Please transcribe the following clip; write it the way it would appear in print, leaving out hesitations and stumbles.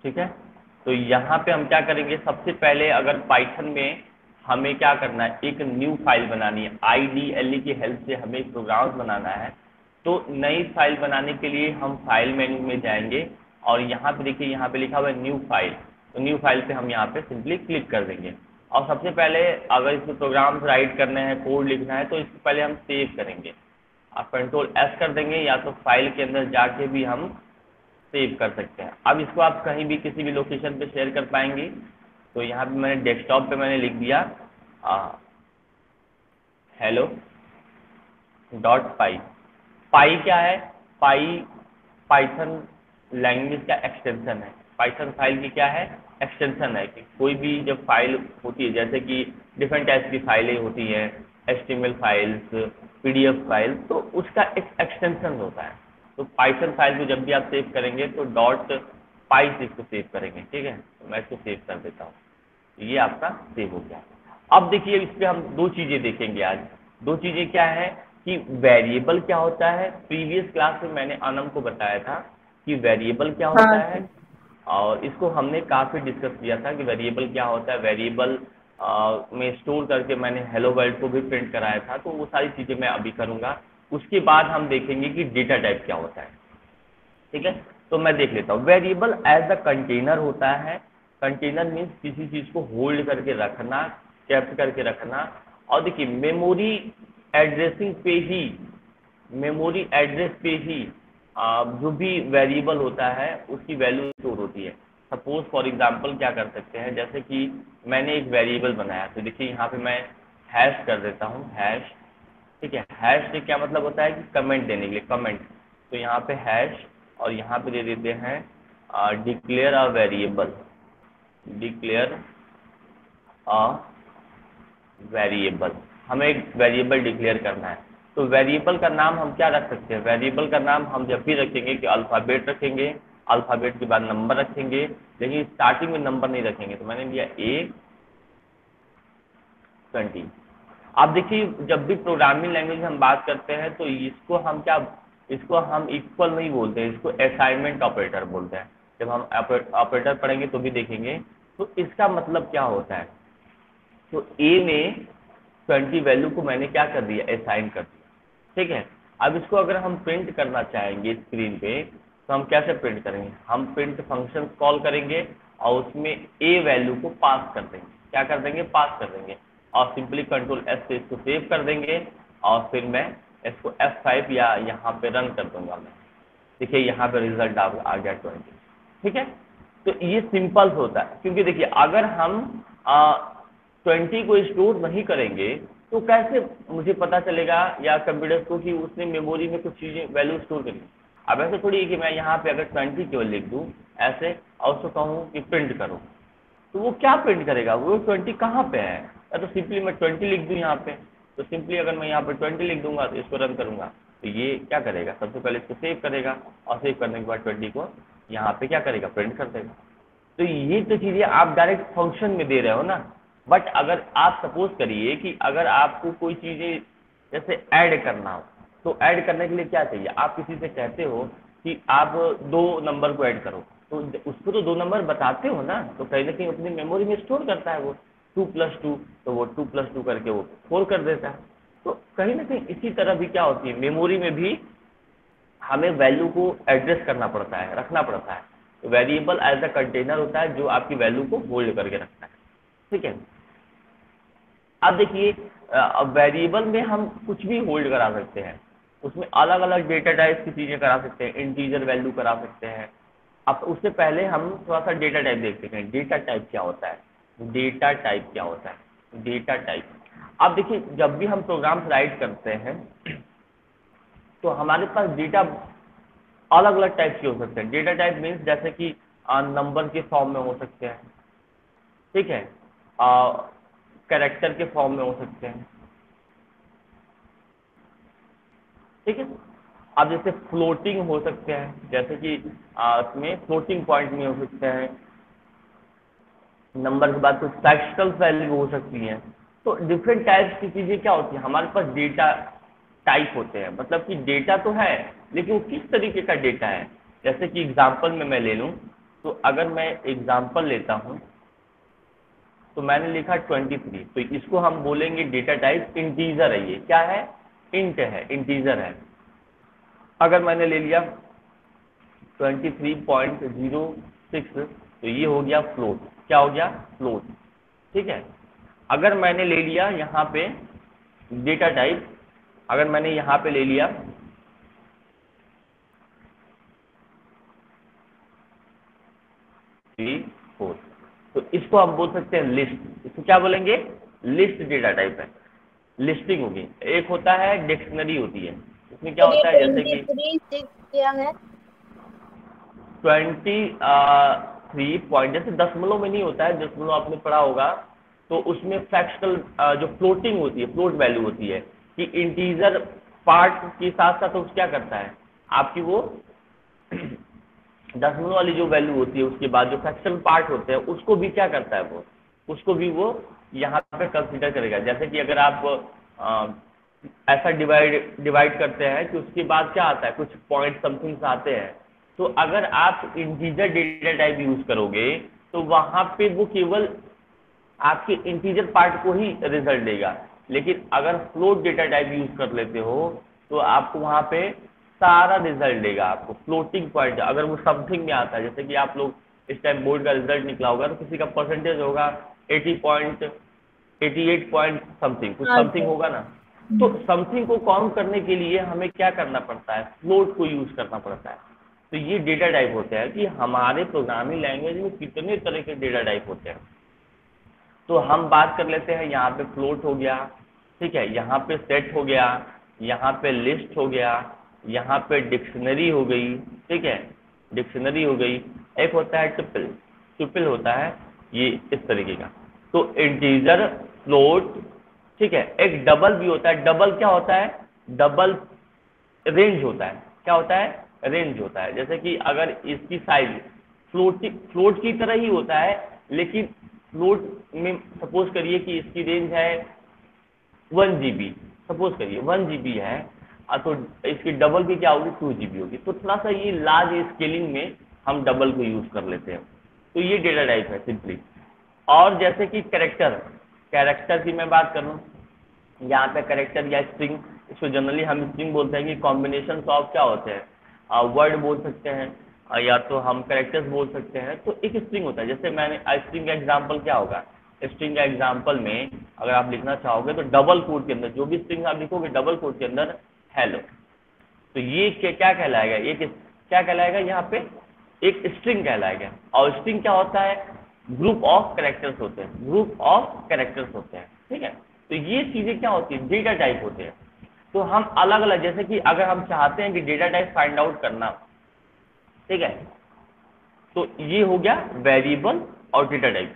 ठीक है। तो यहाँ पे हम क्या करेंगे, सबसे पहले अगर पाइथन में हमें क्या करना है, एक न्यू फाइल बनानी है, IDLE की हेल्प से हमें एक प्रोग्राम बनाना है। तो नई फाइल बनाने के लिए हम फाइल मेन्यू में जाएंगे और यहाँ पे देखिए, यहाँ पे लिखा हुआ है न्यू फाइल। तो न्यू फाइल पे हम यहाँ पे सिंपली क्लिक कर देंगे। और सबसे पहले अगर इसमें प्रोग्राम्स राइट करने हैं, कोड लिखना है, तो इससे पहले हम सेव करेंगे। आप Ctrl+S कर देंगे, या तो फाइल के अंदर जाके भी हम सेव कर सकते हैं। अब इसको आप कहीं भी किसी भी लोकेशन पे शेयर कर पाएंगे। तो यहाँ पे मैंने डेस्कटॉप पे मैंने लिख दिया hello डॉट पाई। पाई क्या है, पाई पाइथन लैंग्वेज का एक्सटेंशन है। पाइथन फाइल की क्या है, एक्सटेंशन है। कि कोई भी जब फाइल होती है, जैसे कि डिफरेंट टाइप्स की फाइलें होती हैं, HTML फाइल्स, PDF फाइल्स, तो उसका एक एक्सटेंशन होता है। तो पाइथन फाइल को जब भी आप सेव करेंगे तो डॉट पाई से इसको सेव करेंगे। ठीक है, तो मैं इसको सेव कर देता हूँ। ये आपका सेव हो गया। अब देखिए, इस पे हम दो चीज़ें देखेंगे आज। दो चीज़ें क्या है कि वेरिएबल क्या होता है। प्रीवियस क्लास में मैंने आनंद को बताया था कि वेरिएबल क्या होता हाँ है, सर। और इसको हमने काफ़ी डिस्कस किया था कि वेरिएबल क्या होता है। वेरिएबल में स्टोर करके मैंने हेलो वर्ल्ड को भी प्रिंट कराया था। तो वो सारी चीज़ें मैं अभी करूँगा। उसके बाद हम देखेंगे कि डेटा टाइप क्या होता है। ठीक है, तो मैं देख लेता हूँ। वेरिएबल एज अ कंटेनर होता है। कंटेनर मीन्स किसी चीज़ को होल्ड करके रखना, कैप्ट करके रखना। और देखिए, मेमोरी एड्रेसिंग पे ही, मेमोरी एड्रेस पे ही जो भी वेरिएबल होता है उसकी वैल्यू स्टोर होती है। सपोज फॉर एग्जांपल क्या कर सकते हैं, जैसे कि मैंने एक वेरिएबल बनाया, तो देखिए यहाँ पे मैं हैश कर देता हूँ, हैश। ठीक है, हैश से क्या मतलब होता है कि कमेंट देने के लिए, कमेंट। तो यहाँ पे हैश, और यहाँ पे दे देते हैं declare a variable, declare a variable. हमें एक वेरिएबल डिक्लेयर करना है। तो वेरिएबल का नाम हम क्या रख सकते हैं, वेरिएबल का नाम हम जब भी रखेंगे कि अल्फ़ाबेट रखेंगे, अल्फ़ाबेट के बाद नंबर रखेंगे, लेकिन स्टार्टिंग में नंबर नहीं रखेंगे। तो मैंने लिया A20। आप देखिए, जब भी प्रोग्रामिंग लैंग्वेज में हम बात करते हैं तो इसको हम क्या, इसको हम इक्वल नहीं बोलते हैं, इसको असाइनमेंट ऑपरेटर बोलते हैं। जब हम ऑपरेटर पढ़ेंगे तो भी देखेंगे। तो इसका मतलब क्या होता है, तो ए में 20 वैल्यू को मैंने क्या कर दिया, असाइन कर दिया। ठीक है, अब इसको अगर हम प्रिंट करना चाहेंगे स्क्रीन पे, तो हम कैसे प्रिंट करेंगे, हम प्रिंट फंक्शन कॉल करेंगे और उसमें ए वैल्यू को पास कर देंगे। क्या कर देंगे, पास कर देंगे। और सिंपली Ctrl+S से इसको सेव कर देंगे। और फिर मैं इसको F5 या यहाँ पे रन कर दूंगा मैं। देखिए यहाँ पे रिजल्ट आ गया 20। ठीक है, तो ये सिंपल होता है। क्योंकि देखिए, अगर हम 20 को स्टोर नहीं करेंगे तो कैसे मुझे पता चलेगा या कंप्यूटर को कि उसने मेमोरी में कुछ चीज़ें वैल्यू स्टोर करी। अब ऐसे थोड़ी है कि मैं यहाँ पे अगर 20 केवल लिख दूँ ऐसे, और उसको कहूँ कि प्रिंट करो, तो वो क्या प्रिंट करेगा, वो 20 कहाँ पे है। या तो सिंपली मैं 20 लिख दूँ यहाँ पे। तो सिंपली अगर मैं यहाँ पे 20 लिख दूंगा तो इसको रन करूंगा, तो ये क्या करेगा, सबसे पहले इसको सेव करेगा, और सेव करने के बाद 20 को यहाँ पे क्या करेगा, प्रिंट कर देगा। तो ये तो चीज़ें आप डायरेक्ट फंक्शन में दे रहे हो ना। बट अगर आप सपोज करिए कि अगर आपको कोई चीज़ें जैसे ऐड करना हो, तो ऐड करने के लिए क्या चाहिए, आप किसी से कहते हो कि आप दो नंबर को ऐड करो, तो उसको तो दो नंबर बताते हो ना, तो कहीं ना कहीं अपनी मेमोरी में स्टोर करता है वो 2+2, तो वो 2+2 करके वो 4 कर देता है। तो कहीं ना कहीं इसी तरह भी क्या होती है, मेमोरी में भी हमें वैल्यू को एड्रेस करना पड़ता है, रखना पड़ता है। तो वेरिएबल एज अ कंटेनर होता है जो आपकी वैल्यू को होल्ड करके रखता है। ठीक है, अब देखिए, वेरिएबल में हम कुछ भी होल्ड करा सकते हैं। उसमें अलग अलग डेटा टाइप की चीज़ें करा सकते हैं, इंटीजर वैल्यू करा सकते हैं। अब उससे पहले हम थोड़ा सा डेटा टाइप देखते हैं, डेटा टाइप क्या होता है। डेटा टाइप क्या होता है, डेटा टाइप। अब देखिए, जब भी हम प्रोग्राम्स राइट करते हैं तो हमारे पास डेटा अलग अलग टाइप के हो सकते हैं। डेटा टाइप मीन्स जैसे कि नंबर के फॉर्म में हो सकते हैं। ठीक है, कैरेक्टर के फॉर्म में हो सकते हैं। ठीक है, अब जैसे फ्लोटिंग हो सकते हैं, जैसे कि इसमें फ्लोटिंग पॉइंट में हो सकते हैं। नंबर के बाद कुछ फ्रैक्शनल वैल्यू हो सकती हैं। तो डिफरेंट टाइप्स की चीज़ें क्या होती हैं, हमारे पास डेटा टाइप होते हैं। मतलब कि डेटा तो है, लेकिन वो किस तरीके का डेटा है। जैसे कि एग्जांपल में मैं ले लूँ, तो अगर मैं एग्जांपल लेता हूँ, तो मैंने लिखा 23, तो इसको हम बोलेंगे डेटा टाइप इंटीजर है। ये क्या है? इंट है, इंटीजर है। अगर मैंने ले लिया 23.06, तो ये हो गया फ्लोट। क्या हो गया? फ्लोट। ठीक है। अगर मैंने ले लिया यहाँ पे डेटा टाइप, अगर मैंने यहाँ पे ले लिया 3, 4, तो इसको हम बोल सकते हैं लिस्ट। इसको क्या बोलेंगे? लिस्ट डेटा टाइप है, लिस्टिंग होगी। एक होता है डिक्शनरी होती है, इसमें क्या और ये होता है जैसे कि 23 क्या है? 23 पॉइंट, जैसे दशमलव में नहीं होता है, दशमलव आपने पढ़ा होगा, तो उसमें फ्रैक्शनल जो फ्लोटिंग होती है, फ्लोट वैल्यू होती है कि इंटीजर पार्ट के साथ साथ वो क्या करता है आपकी वो दशमलव वाली जो वैल्यू होती है उसके बाद जो फ्रैक्शनल पार्ट होते हैं उसको भी क्या करता है वो, उसको भी वो यहाँ पे कंसीडर करेगा। जैसे कि अगर आप ऐसा डिवाइड करते हैं कि उसके बाद क्या आता है, कुछ पॉइंट समथिंग्स आते हैं, तो अगर आप इंटीजर डेटा टाइप यूज करोगे तो वहां पे वो केवल आपके इंटीजर पार्ट को ही रिजल्ट देगा। लेकिन अगर फ्लोट डेटा टाइप यूज कर लेते हो तो आपको वहां पे सारा रिजल्ट देगा। आपको फ्लोटिंग पॉइंट अगर वो समथिंग में आता है, जैसे कि आप लोग इस टाइम बोर्ड का रिजल्ट निकला होगा तो किसी का परसेंटेज होगा 88 पॉइंट समथिंग, कुछ हाँ समथिंग सर। होगा ना। तो समथिंग को काउंट करने के लिए हमें क्या करना पड़ता है? फ्लोट को यूज करना पड़ता है। तो ये डेटा टाइप होते हैं कि हमारे प्रोग्रामिंग लैंग्वेज में कितने तरह के डेटा टाइप होते हैं। तो हम बात कर लेते हैं, यहाँ पे फ्लोट हो गया, ठीक है, यहाँ पे सेट हो गया, यहाँ पे लिस्ट हो गया, यहाँ पे डिक्शनरी हो गई, ठीक है, डिक्शनरी हो गई। एक होता है ट्रिपल, ट्रिपल होता है ये इस तरीके का। तो इंटीजर, फ्लोट, ठीक है। एक डबल भी होता है। डबल क्या होता है? डबल रेंज होता है। क्या होता है? रेंज होता है। जैसे कि अगर इसकी साइज फ्लोट की तरह ही होता है, लेकिन फ्लोट में सपोज करिए कि इसकी रेंज है 1 GB, सपोज करिए 1 GB है, तो इसकी डबल की क्या होगी? 2 GB होगी। तो थोड़ा सा ये लार्ज स्केलिंग में हम डबल को यूज कर लेते हैं। तो ये डेटा टाइप है सिंपली। और जैसे कि कैरेक्टर, कैरेक्टर की मैं बात करूँ, यहाँ पे कैरेक्टर या स्ट्रिंग, इसको जनरली हम स्ट्रिंग बोलते हैं कि कॉम्बिनेशन ऑफ क्या होते हैं, वर्ड बोल सकते हैं, या तो हम कैरेक्टर्स बोल सकते हैं। तो एक स्ट्रिंग होता है, जैसे मैंने स्ट्रिंग का एग्जांपल क्या होगा, स्ट्रिंग का एग्जांपल में अगर आप लिखना चाहोगे तो डबल कोट के अंदर जो भी स्ट्रिंग आप लिखोगे डबल कोट के अंदर हेलो, तो ये क्या कहलाएगा? एक क्या कहलाएगा? यहाँ पे एक स्ट्रिंग कहलाएगा। और स्ट्रिंग क्या होता है? ग्रुप ऑफ कैरेक्टर्स होते हैं, ग्रुप ऑफ कैरेक्टर्स होते हैं, ठीक है। तो ये चीजें क्या होती है? डेटा टाइप होते हैं। तो हम अलग अलग, जैसे कि अगर हम चाहते हैं कि डेटा टाइप फाइंड आउट करना, ठीक है, तो ये हो गया वेरिएबल और डेटा टाइप।